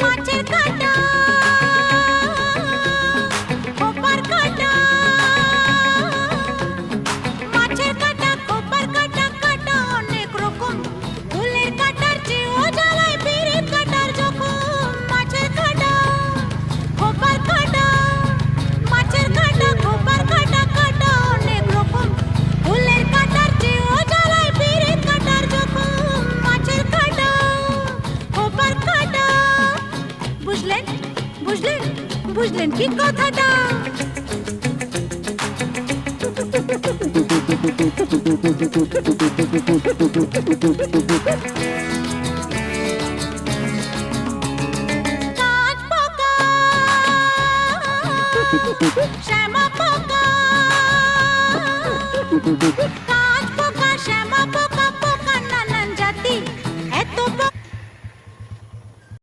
মাছের কাঁটা খোপার কাঁটা মাছের কাঁটা খোপার কাঁটা কাঁটা অনেক রকম ফুলের কাঁটার চেয়েও জ্বালায় পিরিত কাঁটার জখম মাছের কাঁটা খোপার কাঁটা মাছের কাঁটা খোপার কাঁটা কাঁটা অনেক রকম ফুলের কাঁটার চেয়েও জ্বালায় পিরিত কাঁটার জখম মাছের কাঁটা খোপার কাঁটা বুঝলেন বুঝলেন বুঝলেন কি কথাটা কাঠ পোকা শ্যামা পোকা